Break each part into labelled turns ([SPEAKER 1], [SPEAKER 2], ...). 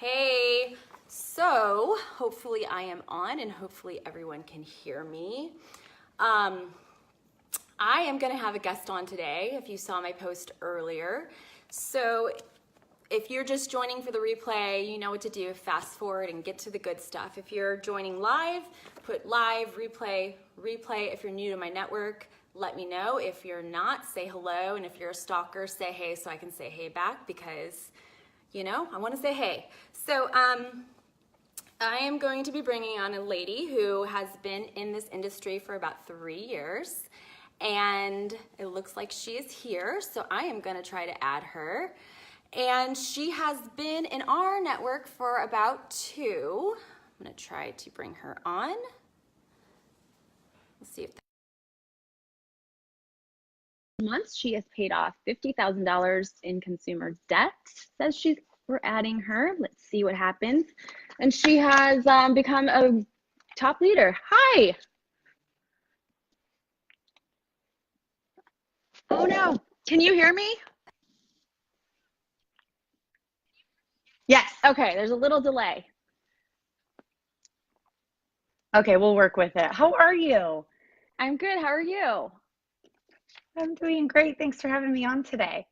[SPEAKER 1] Hey, so hopefully I am on and hopefully everyone can hear me. Um, I am going to have a guest on today, if you saw my post earlier. So if you're just joining for the replay, you know what to do. Fast forward and get to the good stuff. If you're joining live, put live, replay, replay. If you're new to my network, let me know. If you're not, say hello. And if you're a stalker, say hey so I can say hey back because, I want to say hey. So I am going to be bringing on a lady who has been in this industry for about 3 years. And it looks like she is here. So I am going to try to add her. And she has been in our network for about 2. I'm going to try to bring her on. Let's see if
[SPEAKER 2] months she has paid off $50,000 in consumer debt. We're adding her. Let's see what happens. And she has become a top leader. Hi. Oh no, can you hear me? Yes. Okay, there's a little delay. Okay, we'll work with it. How are you? I'm good. How are you?
[SPEAKER 3] I'm doing great. Thanks for having me on today.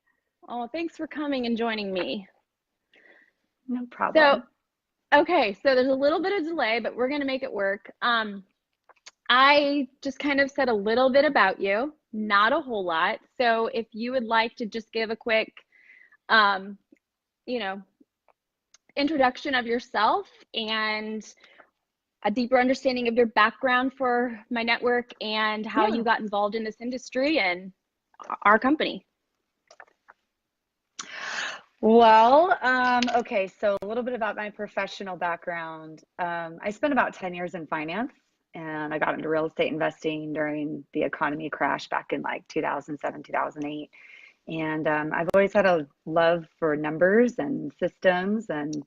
[SPEAKER 2] Oh, thanks for coming and joining me.
[SPEAKER 3] No problem.
[SPEAKER 2] So there's a little bit of delay, but we're going to make it work. I just kind of said a little bit about you, not a whole lot. So if you would like to just give a quick, introduction of yourself and a deeper understanding of your background for my network and how you got involved in this industry and our company.
[SPEAKER 3] Well, okay, so a little bit about my professional background. I spent about 10 years in finance and I got into real estate investing during the economy crash back in like 2007, 2008. And I've always had a love for numbers and systems and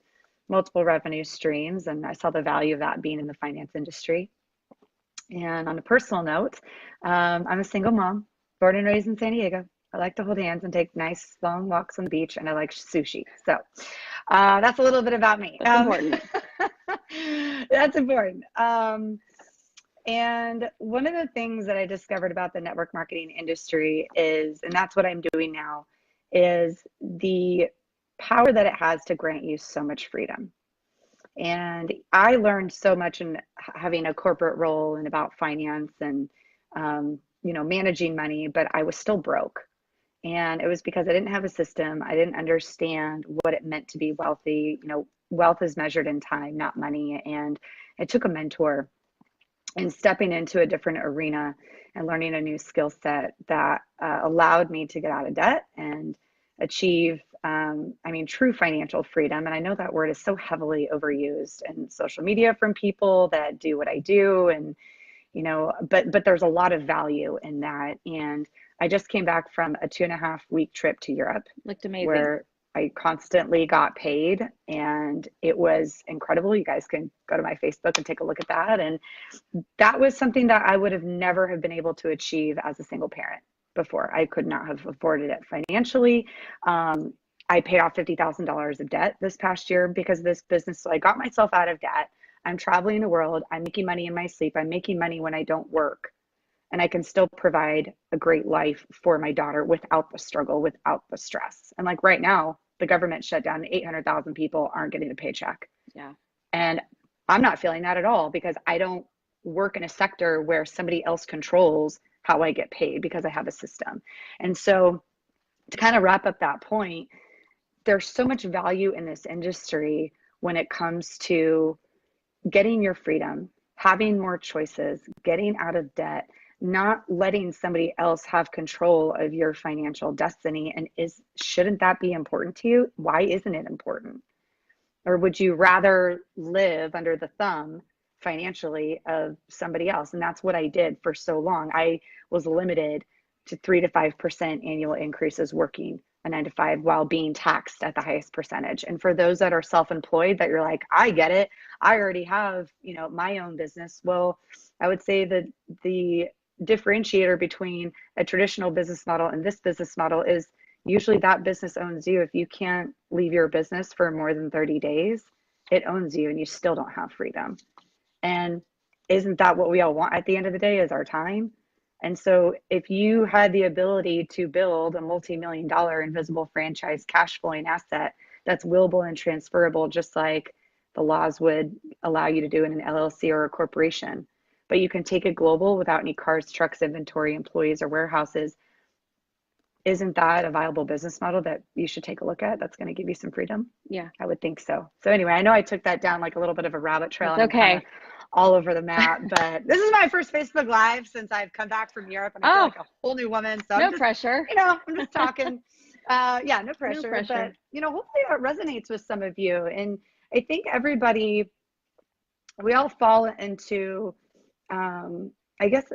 [SPEAKER 3] multiple revenue streams. And I saw the value of that being in the finance industry. And on a personal note, I'm a single mom, born and raised in San Diego. I like to hold hands and take nice long walks on the beach, and I like sushi. So that's a little bit about me.
[SPEAKER 2] That's important.
[SPEAKER 3] That's important. And one of the things that I discovered about the network marketing industry is, and that's what I'm doing now, is the power that it has to grant you so much freedom. And I learned so much in having a corporate role and about finance and, managing money, but I was still broke. And it was because I didn't have a system. I didn't understand what it meant to be wealthy. Wealth is measured in time, not money. And I took a mentor and stepping into a different arena and learning a new skill set that allowed me to get out of debt and achieve, true financial freedom. And I know that word is so heavily overused in social media from people that do what I do. And, but there's a lot of value in that. And I just came back from a 2.5-week trip to Europe.
[SPEAKER 2] Looked amazing.
[SPEAKER 3] Where I constantly got paid and it was incredible. You guys can go to my Facebook and take a look at that. And that was something that I would have never have been able to achieve as a single parent before. I could not have afforded it financially. I paid off $50,000 of debt this past year because of this business. So I got myself out of debt. I'm traveling the world. I'm making money in my sleep. I'm making money when I don't work. And I can still provide a great life for my daughter without the struggle, without the stress. And like right now, the government shut down, 800,000 people aren't getting a paycheck.
[SPEAKER 2] Yeah.
[SPEAKER 3] And I'm not feeling that at all because I don't work in a sector where somebody else controls how I get paid because I have a system. And so to kind of wrap up that point, there's so much value in this industry when it comes to getting your freedom, having more choices, getting out of debt, not letting somebody else have control of your financial destiny. And shouldn't that be important to you? Why isn't it important? Or would you rather live under the thumb financially of somebody else? And that's what I did for so long. I was limited to 3 to 5% annual increases working a 9 to 5 while being taxed at the highest percentage. And for those that are self-employed that you're like, I get it, I already have, my own business. Well, I would say that the differentiator between a traditional business model and this business model is Usually that business owns you. If you can't leave your business for more than 30 days, it owns you and you still don't have freedom. And isn't that what we all want at the end of the day, is our time? And so if you had the ability to build a multi-million dollar invisible franchise cash flowing asset that's willable and transferable, just like the laws would allow you to do in an LLC or a corporation, but you can take it global without any cars, trucks, inventory, employees, or warehouses, isn't that a viable business model that you should take a look at? That's going to give you some freedom.
[SPEAKER 2] Yeah.
[SPEAKER 3] I would think so. So anyway, I know I took that down like a little bit of a rabbit trail.
[SPEAKER 2] It's
[SPEAKER 3] And I'm
[SPEAKER 2] okay.
[SPEAKER 3] kinda all over the map, but this is my first Facebook Live since I've come back from Europe, and I feel like a whole new woman. So
[SPEAKER 2] No
[SPEAKER 3] I'm just,
[SPEAKER 2] pressure.
[SPEAKER 3] I'm just talking. Yeah, no pressure.
[SPEAKER 2] pressure.
[SPEAKER 3] But hopefully it resonates with some of you. And I think everybody, we all fall into, I guess,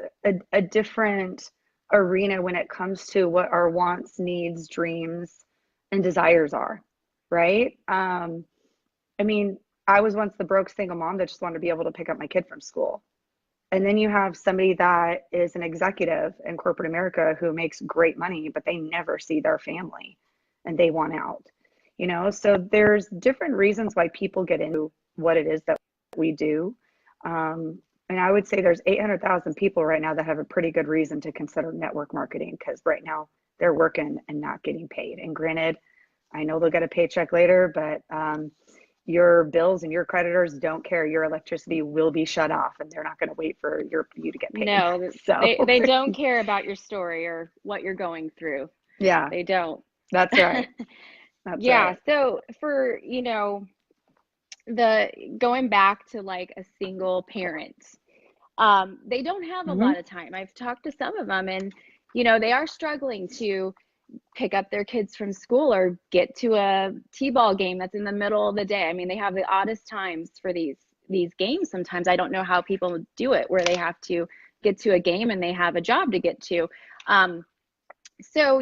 [SPEAKER 3] a different arena when it comes to what our wants, needs, dreams, and desires are, right? I mean, I was once the broke single mom that just wanted to be able to pick up my kid from school. And then you have somebody that is an executive in corporate America who makes great money, but they never see their family and they want out. So there's different reasons why people get into what it is that we do. And I would say there's 800,000 people right now that have a pretty good reason to consider network marketing, because right now they're working and not getting paid. And granted, I know they'll get a paycheck later, but your bills and your creditors don't care. Your electricity will be shut off, and they're not going to wait for you to get paid.
[SPEAKER 2] No,
[SPEAKER 3] so
[SPEAKER 2] they don't care about your story or what you're going through.
[SPEAKER 3] Yeah,
[SPEAKER 2] They don't.
[SPEAKER 3] that's right. That's
[SPEAKER 2] Yeah.
[SPEAKER 3] right.
[SPEAKER 2] So for, the going back to like a single parent, they don't have a
[SPEAKER 3] Mhm.
[SPEAKER 2] lot of time. I've talked to some of them, and they are struggling to pick up their kids from school or get to a t-ball game that's in the middle of the day. I mean, they have the oddest times for these games. Sometimes I don't know how people do it, where they have to get to a game and they have a job to get to. So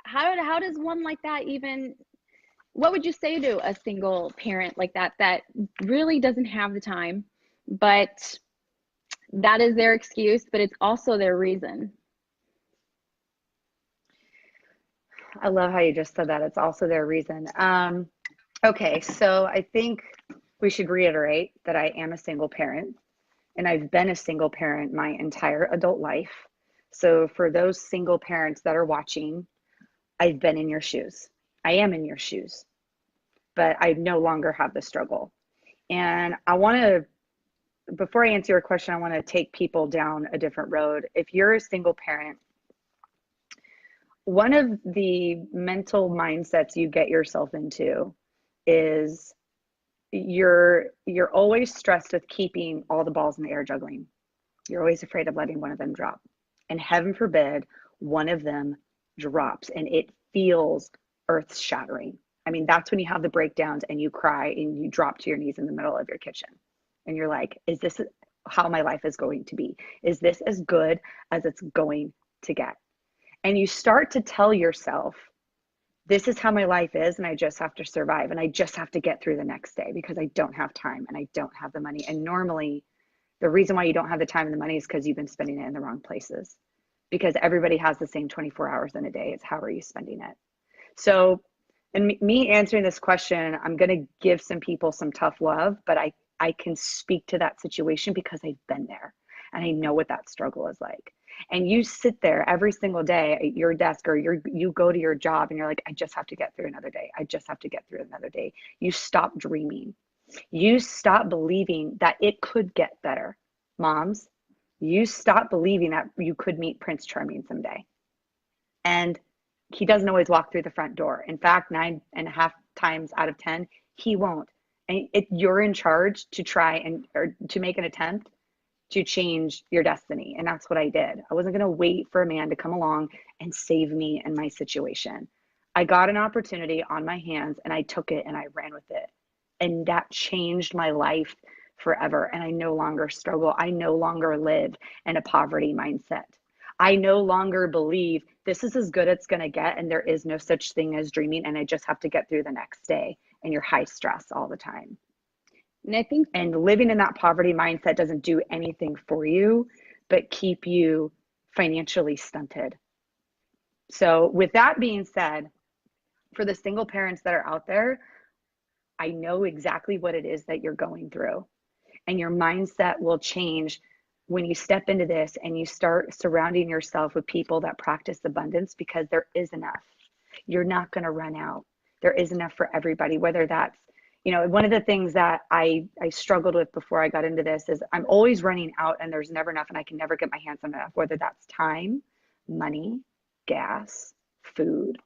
[SPEAKER 2] how does one like that even, what would you say to a single parent like that really doesn't have the time, but that is their excuse, but it's also their reason?
[SPEAKER 3] I love how you just said that. It's also their reason. Okay, so I think we should reiterate that I am a single parent, and I've been a single parent my entire adult life. So for those single parents that are watching, I've been in your shoes. I am in your shoes, but I no longer have the struggle. And I want to, before I answer your question, I want to take people down a different road. If you're a single parent, one of the mental mindsets you get yourself into is you're always stressed with keeping all the balls in the air juggling. You're always afraid of letting one of them drop. And heaven forbid, one of them drops and it feels earth shattering. I mean, that's when you have the breakdowns and you cry and you drop to your knees in the middle of your kitchen. And you're like, is this how my life is going to be? Is this as good as it's going to get? And you start to tell yourself, this is how my life is, and I just have to survive, and I just have to get through the next day because I don't have time and I don't have the money. And normally, the reason why you don't have the time and the money is because you've been spending it in the wrong places. Because everybody has the same 24 hours in a day. It's how are you spending it? So, in me answering this question, I'm going to give some people some tough love, but I can speak to that situation because I've been there and I know what that struggle is like. And you sit there every single day at your desk, or you go to your job and you're like, I just have to get through another day. I just have to get through another day. You stop dreaming. You stop believing that it could get better. Moms, you stop believing that you could meet Prince Charming someday. And he doesn't always walk through the front door. In fact, 9.5 times out of 10, he won't. And you're in charge to try or to make an attempt to change your destiny. And that's what I did. I wasn't going to wait for a man to come along and save me in my situation. I got an opportunity on my hands and I took it and I ran with it. And that changed my life forever. And I no longer struggle. I no longer live in a poverty mindset. I no longer believe this is as good as it's going to get and there is no such thing as dreaming and I just have to get through the next day and you're high stress all the time.
[SPEAKER 2] And I think,
[SPEAKER 3] and living in that poverty mindset doesn't do anything for you, but keep you financially stunted. So with that being said, for the single parents that are out there, I know exactly what it is that you're going through, and your mindset will change when you step into this and you start surrounding yourself with people that practice abundance, because there is enough. You're not going to run out. There is enough for everybody, whether that's, one of the things that I struggled with before I got into this is I'm always running out and there's never enough and I can never get my hands on enough, whether that's time, money, gas, food.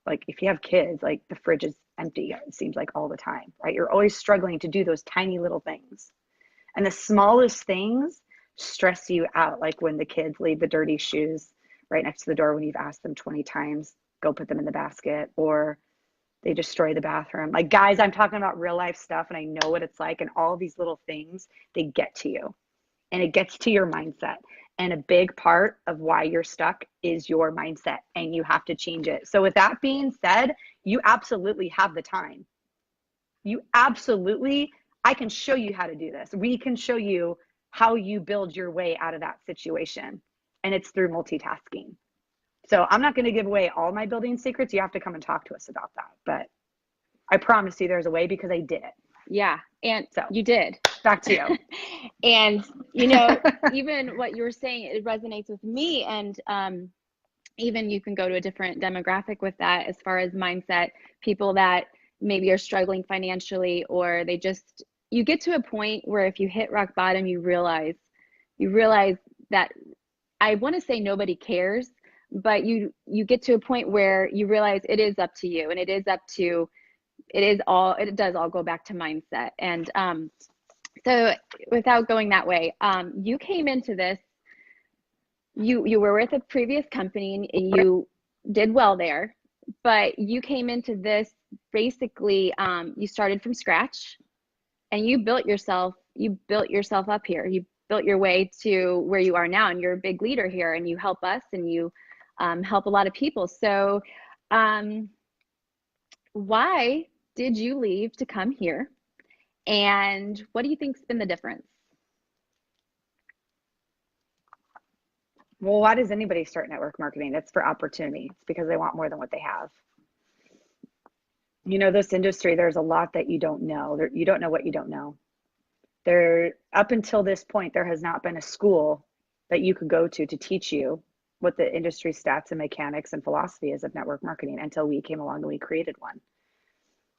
[SPEAKER 3] Like if you have kids, like the fridge is empty, it seems like all the time, right? You're always struggling to do those tiny little things. And the smallest things stress you out, like when the kids leave the dirty shoes right next to the door when you've asked them 20 times, go put them in the basket, or they destroy the bathroom. Like, guys, I'm talking about real life stuff and I know what it's like. And all these little things, they get to you and it gets to your mindset. And a big part of why you're stuck is your mindset, and you have to change it. So with that being said, you absolutely have the time. I can show you how to do this. We can show you how you build your way out of that situation. And it's through multitasking. So I'm not going to give away all my building secrets. You have to come and talk to us about that. But I promise you there's a way, because I did it.
[SPEAKER 2] Yeah. And
[SPEAKER 3] so
[SPEAKER 2] you did.
[SPEAKER 3] Back to you.
[SPEAKER 2] And, even what you were saying, it resonates with me. And even you can go to a different demographic with that, as far as mindset, people that maybe are struggling financially, or you get to a point where if you hit rock bottom, you realize that, I want to say nobody cares, but you get to a point where you realize it is up to you, and it does all go back to mindset. And so without going that way, you came into this, you were with a previous company and you did well there, but you came into this basically, you started from scratch and you built yourself up here. You built your way to where you are now, and you're a big leader here, and you help us, and you help a lot of people. So why did you leave to come here? And what do you think's been the difference?
[SPEAKER 3] Well, why does anybody start network marketing? It's for opportunity. It's because they want more than what they have. This industry, there's a lot that you don't know. You don't know what you don't know. Up until this point, there has not been a school that you could go to teach you what the industry stats and mechanics and philosophy is of network marketing, until we came along and we created one.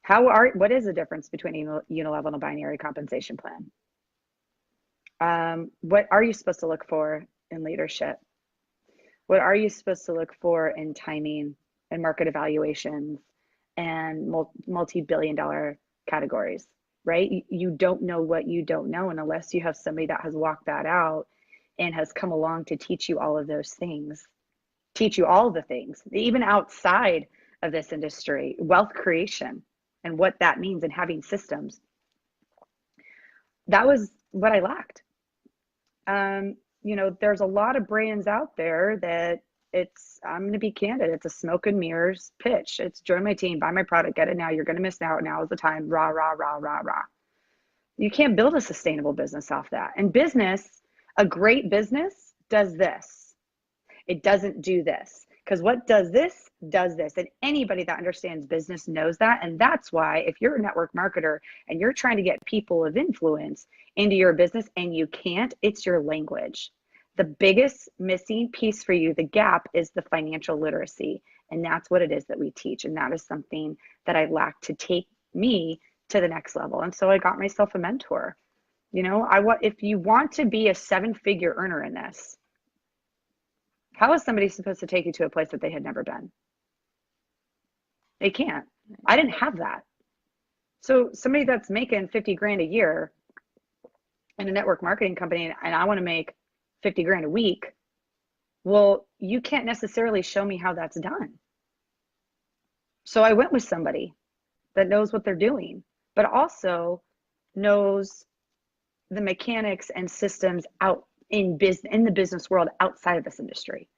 [SPEAKER 3] What is the difference between a unilevel and a binary compensation plan? What are you supposed to look for in leadership? What are you supposed to look for in timing and market evaluations and multi-billion-dollar categories, right? You don't know what you don't know, and unless you have somebody that has walked that out and has come along to teach you all of those things, teach you all the things, even outside of this industry, wealth creation and what that means, and having systems. That was what I lacked. There's a lot of brands out there that I'm going to be candid, it's a smoke and mirrors pitch. It's join my team, buy my product, get it now. You're going to miss out. Now is the time. Rah, rah, rah, rah, rah. You can't build a sustainable business off that. And a great business does this. It doesn't do this. Because what does this, does this. And anybody that understands business knows that. And that's why if you're a network marketer and you're trying to get people of influence into your business and you can't, it's your language. The biggest missing piece for you, the gap, is the financial literacy. And that's what it is that we teach. And that is something that I lack to take me to the next level. And so I got myself a mentor. If you want to be a 7-figure earner in this, how is somebody supposed to take you to a place that they had never been? They can't. I didn't have that. So somebody that's making 50 grand a year in a network marketing company, and I want to make 50 grand a week, well, you can't necessarily show me how that's done. So I went with somebody that knows what they're doing, but also knows the mechanics and systems out in the business world outside of this industry,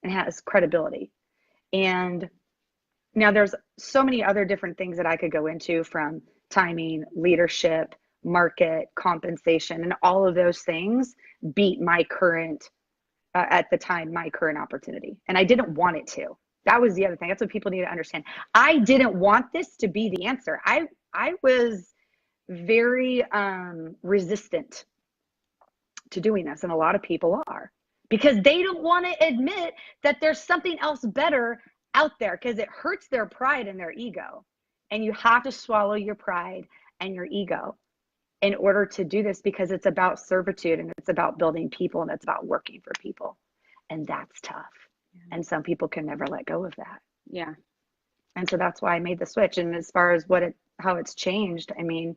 [SPEAKER 3] and has credibility. And now there's so many other different things that I could go into, from timing, leadership, market, compensation, and all of those things beat my current, at the time, my current opportunity. And I didn't want it to. That was the other thing. That's what people need to understand. I didn't want this to be the answer. I was very resistant to doing this, and a lot of people are, because they don't want to admit that there's something else better out there, because it hurts their pride and their ego. And you have to swallow your pride and your ego in order to do this, because it's about servitude, and it's about building people, and it's about working for people. And that's tough. And some people can never let go of that.
[SPEAKER 2] Yeah.
[SPEAKER 3] And so that's why I made the switch. And as far as how it's changed, I mean,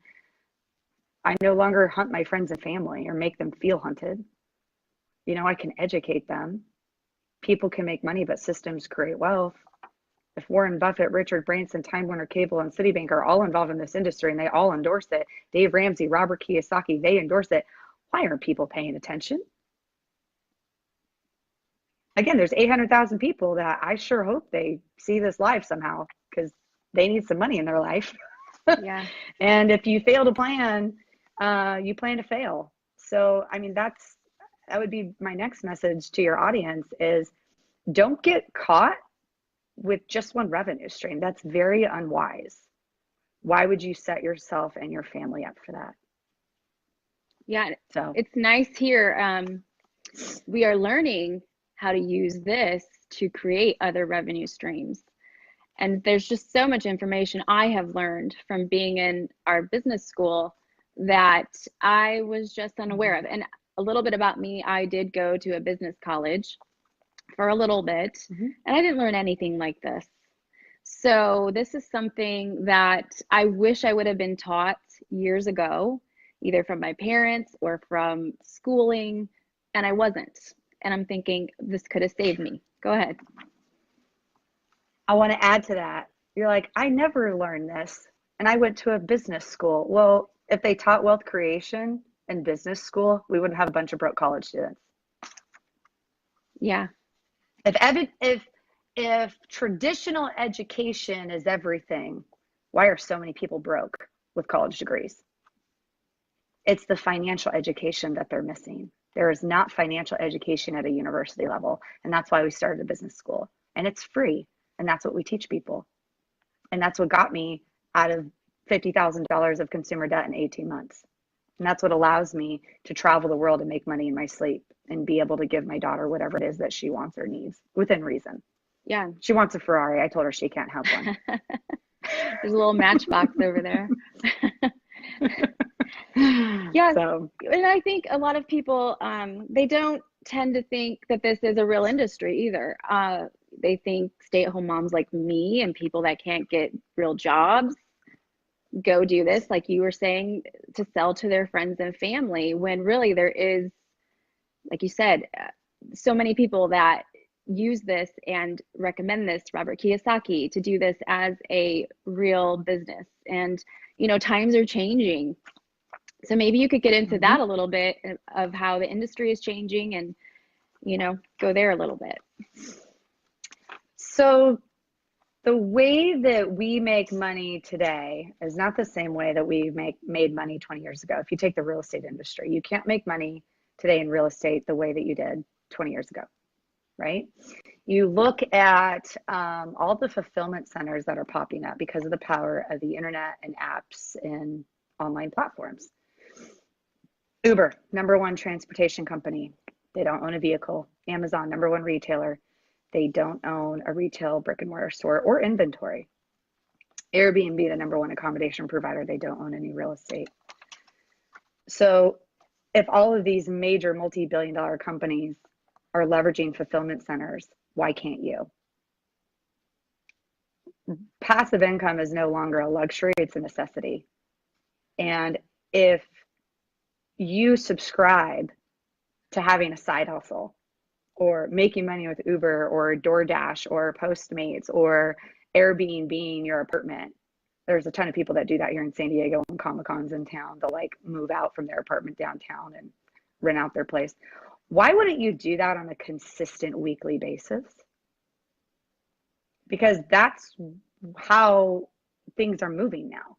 [SPEAKER 3] I no longer hunt my friends and family or make them feel hunted. You know, I can educate them. People can make money, but systems create wealth. If Warren Buffett, Richard Branson, Time Warner Cable, and Citibank are all involved in this industry and they all endorse it, Dave Ramsey, Robert Kiyosaki, they endorse it, why aren't people paying attention? Again, there's 800,000 people that I sure hope they see this live somehow, because they need some money in their life.
[SPEAKER 2] Yeah.
[SPEAKER 3] And if you fail to plan, you plan to fail. So, I mean, that would be my next message to your audience is, don't get caught with just one revenue stream. That's very unwise. Why would you set yourself and your family up for that?
[SPEAKER 2] Yeah.
[SPEAKER 3] So
[SPEAKER 2] It's nice here. We are learning how to use this to create other revenue streams. And there's just so much information I have learned from being in our business school that I was just unaware of. And a little bit about me, I did go to a business college for a little bit, and I didn't learn anything like this. So this is something that I wish I would have been taught years ago, either from my parents or from schooling, and I wasn't. And I'm thinking this could have saved me. Go ahead.
[SPEAKER 3] I want to add to that. You're like, I never learned this, and I went to a business school. Well, if they taught wealth creation in business school, we wouldn't have a bunch of broke college students.
[SPEAKER 2] Yeah.
[SPEAKER 3] If traditional education is everything, why are so many people broke with college degrees? It's the financial education that they're missing. There is not financial education at a university level, and that's why we started a business school. And it's free, and that's what we teach people. And that's what got me out of $50,000 of consumer debt in 18 months. And that's what allows me to travel the world and make money in my sleep and be able to give my daughter whatever it is that she wants or needs within reason.
[SPEAKER 2] Yeah.
[SPEAKER 3] She wants a Ferrari. I told her she can't have one.
[SPEAKER 2] There's a little matchbox over there. Yeah.
[SPEAKER 3] So,
[SPEAKER 2] And I think a lot of people, they don't tend to think that this is a real industry either. They think stay-at-home moms like me and people that can't get real jobs go do this, like you were saying, to sell to their friends and family, when really there is, like you said, so many people that use this and recommend this, Robert Kiyosaki, to do this as a real business. And, you know, times are changing. So maybe you could get into that a little bit of how the industry is changing and, you know, go there a little bit.
[SPEAKER 3] So the way that we make money today is not the same way that we made money 20 years ago. If you take the real estate industry, you can't make money today in real estate the way that you did 20 years ago, right? You look at all the fulfillment centers that are popping up because of the power of the internet and apps and online platforms. Uber, #1 transportation company. They don't own a vehicle. Amazon, #1 retailer. They don't own a retail brick and mortar store or inventory. Airbnb, the #1 accommodation provider. They don't own any real estate. So if all of these major multi-billion-dollar companies are leveraging fulfillment centers, why can't you? Passive income is no longer a luxury, it's a necessity. And if you subscribe to having a side hustle or making money with Uber or DoorDash or Postmates or Airbnb your apartment, there's a ton of people that do that here in San Diego and Comic-Con's in town. They'll like move out from their apartment downtown and rent out their place. Why wouldn't you do that on a consistent weekly basis? Because that's how things are moving now.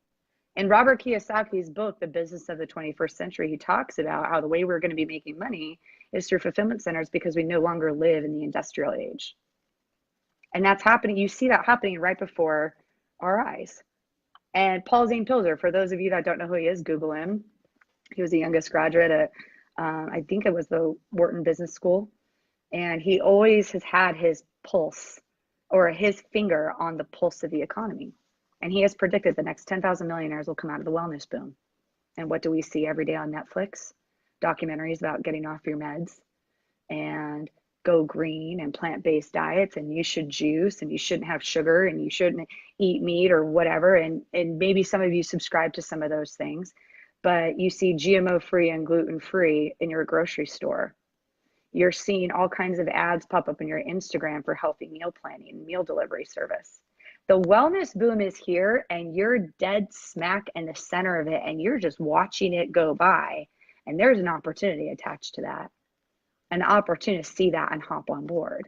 [SPEAKER 3] In Robert Kiyosaki's book, The Business of the 21st Century, he talks about how the way we're going to be making money is through fulfillment centers because we no longer live in the industrial age. And that's happening. You see that happening right before our eyes. And Paul Zane Pilzer, for those of you that don't know who he is, Google him. He was the youngest graduate at, I think it was the Wharton Business School. And he always has had his pulse or his finger on the pulse of the economy. And he has predicted the next 10,000 millionaires will come out of the wellness boom. And what do we see every day on Netflix? Documentaries about getting off your meds and go green and plant-based diets, and you should juice and you shouldn't have sugar and you shouldn't eat meat or whatever. And maybe some of you subscribe to some of those things, but you see GMO free and gluten free in your grocery store. You're seeing all kinds of ads pop up in your Instagram for healthy meal planning, meal delivery service. The wellness boom is here, and you're dead smack in the center of it, and you're just watching it go by. And there's an opportunity attached to that, an opportunity to see that and hop on board.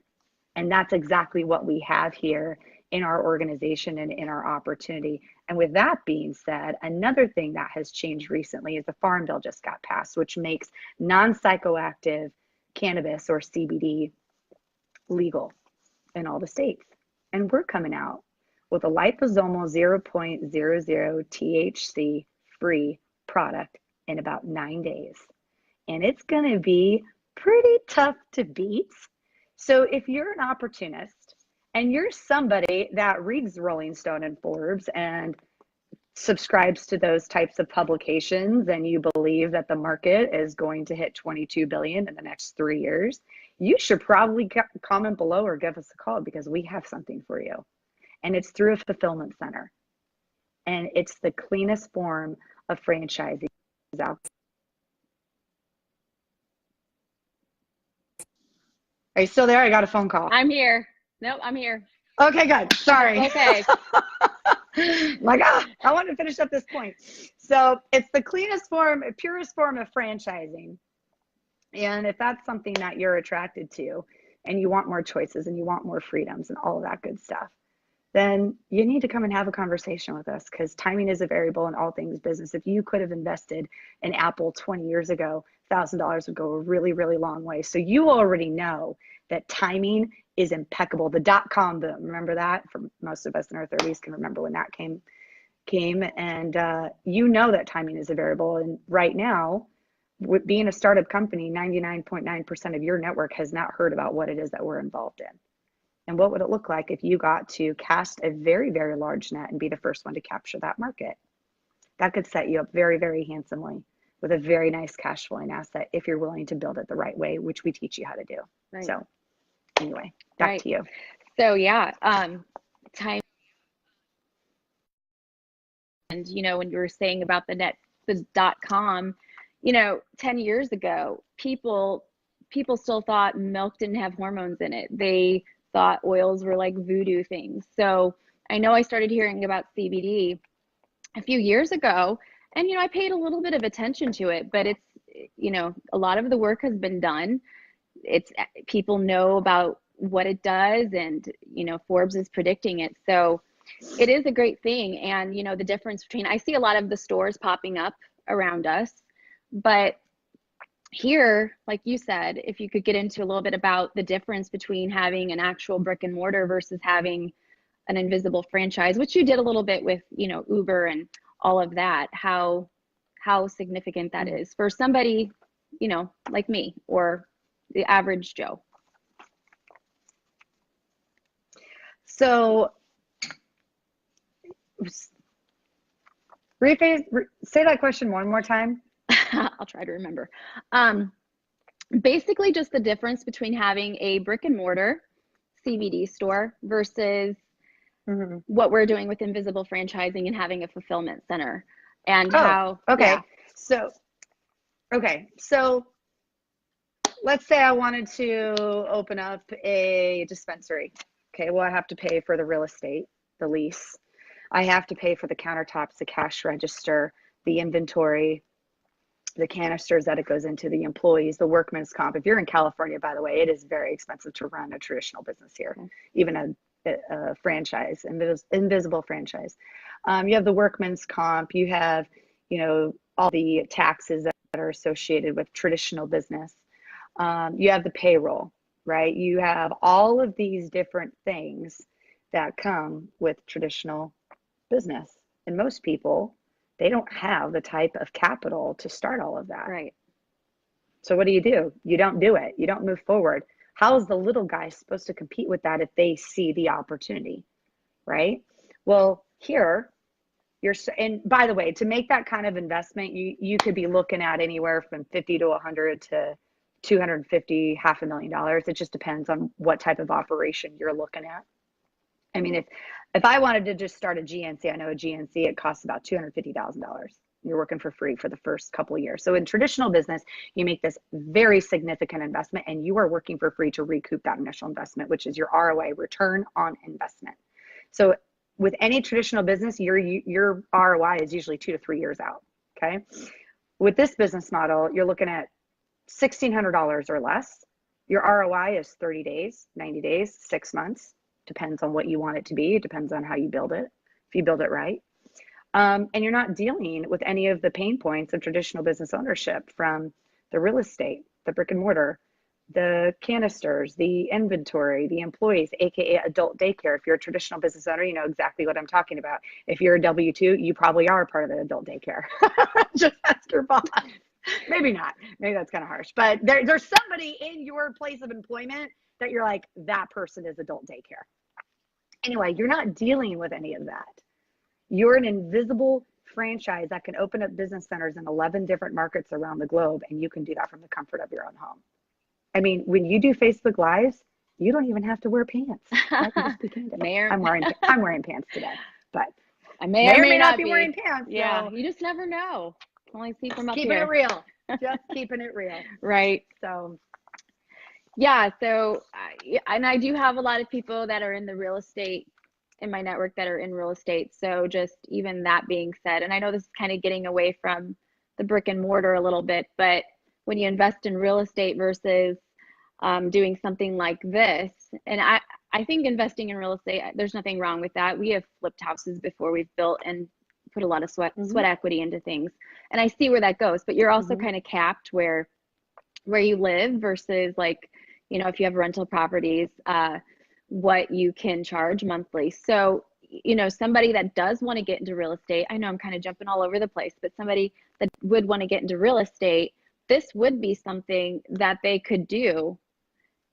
[SPEAKER 3] And that's exactly what we have here in our organization and in our opportunity. And with that being said, another thing that has changed recently is the Farm Bill just got passed, which makes non-psychoactive cannabis or CBD legal in all the states. And we're coming out with a liposomal 0.00 THC free product in about 9 days. And it's going to be pretty tough to beat. So if you're an opportunist and you're somebody that reads Rolling Stone and Forbes and subscribes to those types of publications, and you believe that the market is going to hit 22 billion in the next 3 years, you should probably comment below or give us a call, because we have something for you. And it's through a fulfillment center. And it's the cleanest form of franchising out. Are you still there? I got a phone call.
[SPEAKER 2] I'm here. Nope, I'm here.
[SPEAKER 3] Okay, good. Sorry.
[SPEAKER 2] Okay.
[SPEAKER 3] Like, I want to finish up this point. So it's the cleanest form, purest form of franchising. And if that's something that you're attracted to, and you want more choices and you want more freedoms and all of that good stuff, then you need to come and have a conversation with us, because timing is a variable in all things business. If you could have invested in Apple 20 years ago, $1,000 would go a really, really long way. So you already know that timing is impeccable. The dot-com boom, remember that? For most of us in our 30s can remember when that came. And you know that timing is a variable. And right now, with being a startup company, 99.9% of your network has not heard about what it is that we're involved in. And what would it look like if you got to cast a very, very large net and be the first one to capture that market? That could set you up very, very handsomely with a very nice cash flowing asset if you're willing to build it the right way, which we teach you how to do.
[SPEAKER 2] Right.
[SPEAKER 3] So anyway, back to you.
[SPEAKER 2] So yeah, time. And when you were saying about the .com, 10 years ago, people still thought milk didn't have hormones in it. They thought oils were like voodoo things. So I know I started hearing about CBD a few years ago, and I paid a little bit of attention to it, but it's a lot of the work has been done. It's people know about what it does, and Forbes is predicting it. So it is a great thing. And the difference between, I see a lot of the stores popping up around us, but here, like you said, if you could get into a little bit about the difference between having an actual brick and mortar versus having an invisible franchise, which you did a little bit with, Uber and all of that, how significant that is for somebody, like me or the average Joe.
[SPEAKER 3] So say that question one more time.
[SPEAKER 2] I'll try to remember. Basically just the difference between having a brick and mortar CBD store versus what we're doing with invisible franchising and having a fulfillment center, and how.
[SPEAKER 3] Okay.
[SPEAKER 2] Yeah.
[SPEAKER 3] So let's say I wanted to open up a dispensary. Okay. Well, I have to pay for the real estate, the lease. I have to pay for the countertops, the cash register, the inventory, the canisters that it goes into, the employees, the workman's comp. If you're in California, by the way, it is very expensive to run a traditional business here, even a franchise, invisible franchise. You have the workman's comp, you have, all the taxes that are associated with traditional business. You have the payroll. right? You have all of these different things that come with traditional business. And most people, they don't have the type of capital to start all of that.
[SPEAKER 2] Right.
[SPEAKER 3] So what do? You don't do it. You don't move forward. How is the little guy supposed to compete with that if they see the opportunity, right? Well, here, and by the way, to make that kind of investment, you could be looking at anywhere from 50 to 100 to 250, $500,000. It just depends on what type of operation you're looking at. I mean, if I wanted to just start a GNC, I know a GNC, it costs about $250,000. You're working for free for the first couple of years. So in traditional business, you make this very significant investment and you are working for free to recoup that initial investment, which is your ROI, return on investment. So with any traditional business, your ROI is usually 2 to 3 years out, okay? With this business model, you're looking at $1,600 or less. Your ROI is 30 days, 90 days, 6 months. Depends on what you want it to be. It depends on how you build it, if you build it right. And you're not dealing with any of the pain points of traditional business ownership, from the real estate, the brick and mortar, the canisters, the inventory, the employees, AKA adult daycare. If you're a traditional business owner, you know exactly what I'm talking about. If you're a W-2, you probably are part of the adult daycare. Just ask your boss. Maybe not. Maybe that's kind of harsh. But there's somebody in your place of employment that you're like, that person is adult daycare. Anyway, you're not dealing with any of that. You're an invisible franchise that can open up business centers in 11 different markets around the globe, and you can do that from the comfort of your own home. I mean, when you do Facebook Lives, you don't even have to wear pants. I can just be candid. I'm wearing pants today, but
[SPEAKER 2] I may or may not
[SPEAKER 3] be wearing pants.
[SPEAKER 2] Yeah,
[SPEAKER 3] so
[SPEAKER 2] you just never know. Can only see from up
[SPEAKER 3] keeping
[SPEAKER 2] here.
[SPEAKER 3] it real. Just keeping it real.
[SPEAKER 2] Right.
[SPEAKER 3] So
[SPEAKER 2] yeah, so and I do have a lot of people that are in the real estate in my network that are in real estate. So just even that being said, and I know this is kind of getting away from the brick and mortar a little bit, but when you invest in real estate versus doing something like this, and I think investing in real estate, there's nothing wrong with that. We have flipped houses before, we've built and put a lot of sweat equity into things, and I see where that goes. But you're also kind of capped where you live versus, like, you know, if you have rental properties, what you can charge monthly. So, you know, somebody that does want to get into real estate, I know I'm kind of jumping all over the place, but somebody that would want to get into real estate, this would be something that they could do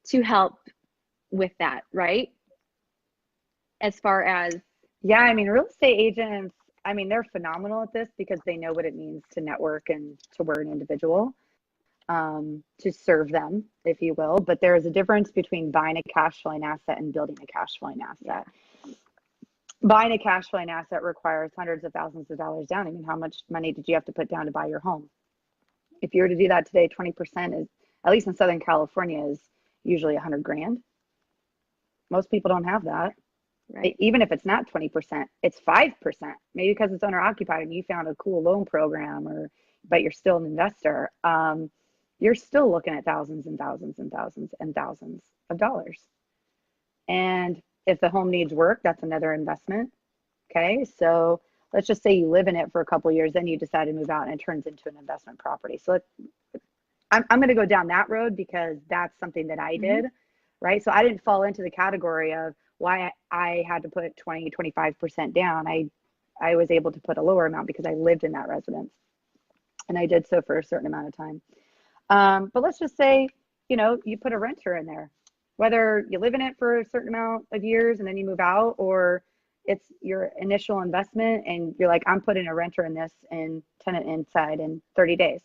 [SPEAKER 2] to help with that, right? As far as,
[SPEAKER 3] yeah, I mean, real estate agents, I mean, they're phenomenal at this because they know what it means to network and to work an individual, to serve them, if you will. But there is a difference between buying a cash flowing asset and building a cash flowing asset. Buying a cash flowing asset requires hundreds of thousands of dollars down. I mean, how much money did you have to put down to buy your home? If you were to do that today, 20% is, at least in Southern California, is usually 100 grand. Most people don't have that. Right. Even if it's not 20%, it's 5%, maybe because it's owner occupied and you found a cool loan program, but you're still an investor. You're still looking at thousands and thousands and thousands and thousands of dollars. And if the home needs work, that's another investment. Okay. So let's just say you live in it for a couple of years, then you decide to move out and it turns into an investment property. So I'm going to go down that road because that's something that I did, right? So I didn't fall into the category of why I had to put 20, 25% down. I was able to put a lower amount because I lived in that residence, and I did so for a certain amount of time. But let's just say, you know, you put a renter in there, whether you live in it for a certain amount of years and then you move out, or it's your initial investment and you're like, I'm putting a renter in this and tenant inside in 30 days.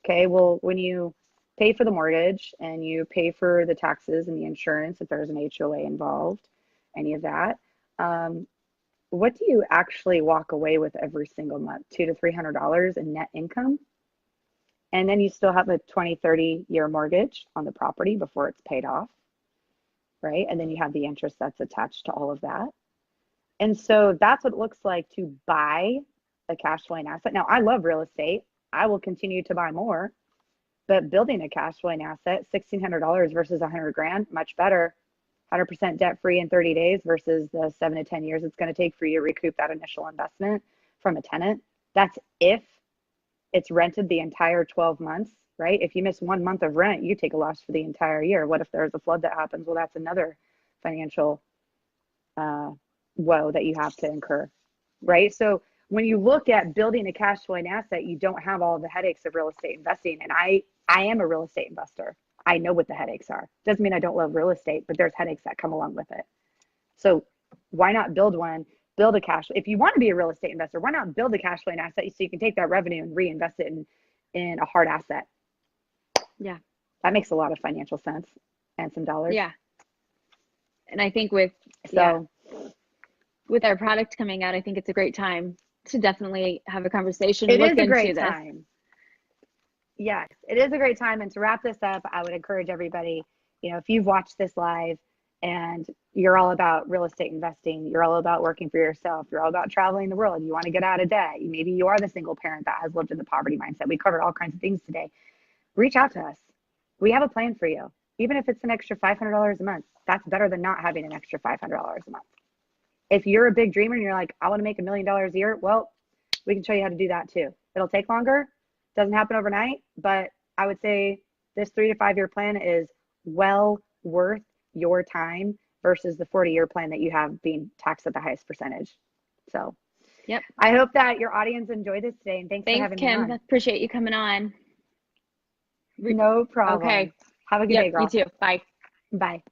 [SPEAKER 3] Okay, well, when you pay for the mortgage and you pay for the taxes and the insurance, if there's an HOA involved, any of that, what do you actually walk away with every single month? $200 to $300 in net income. And then you still have a 20, 30 year mortgage on the property before it's paid off, right? And then you have the interest that's attached to all of that. And so that's what it looks like to buy a cash flowing asset. Now, I love real estate. I will continue to buy more, but building a cash flowing asset, $1,600 versus 100 grand, much better. 100% debt free in 30 days versus the 7 to 10 years it's going to take for you to recoup that initial investment from a tenant. That's if it's rented the entire 12 months right? If you miss 1 month of rent, you take a loss for the entire year. What if there's a flood that happens? Well, that's another financial woe that you have to incur, right? So when you look at building a cash flowing asset, you don't have all the headaches of real estate investing. And I am a real estate investor. I know what the headaches are. Doesn't mean I don't love real estate, but there's headaches that come along with it. So why not build a cash? If you want to be a real estate investor, why not build a cash flowing asset so you can take that revenue and reinvest it in a hard asset?
[SPEAKER 2] Yeah.
[SPEAKER 3] That makes a lot of financial sense and some dollars.
[SPEAKER 2] Yeah. And I think with our product coming out, I think it's a great time to definitely have a conversation.
[SPEAKER 3] It
[SPEAKER 2] look
[SPEAKER 3] is a
[SPEAKER 2] into
[SPEAKER 3] great
[SPEAKER 2] this.
[SPEAKER 3] time. Yes, it is a great time. And to wrap this up, I would encourage everybody, if you've watched this live and you're all about real estate investing, you're all about working for yourself, you're all about traveling the world, you want to get out of debt, maybe you are the single parent that has lived in the poverty mindset. We covered all kinds of things today. Reach out to us. We have a plan for you. Even if it's an extra $500 a month, that's better than not having an extra $500 a month. If you're a big dreamer and you're like, I want to make $1 million a year, well, we can show you how to do that too. It'll take longer. Doesn't happen overnight, but I would say this 3 to 5 year plan is well worth your time versus the 40-year plan that you have being taxed at the highest percentage. So
[SPEAKER 2] yep.
[SPEAKER 3] I hope that your audience enjoyed this today, and thanks for having
[SPEAKER 2] Kim.
[SPEAKER 3] me on.
[SPEAKER 2] Appreciate you coming on.
[SPEAKER 3] No problem.
[SPEAKER 2] Okay.
[SPEAKER 3] Have a good day, girl.
[SPEAKER 2] You too. Bye.
[SPEAKER 3] Bye.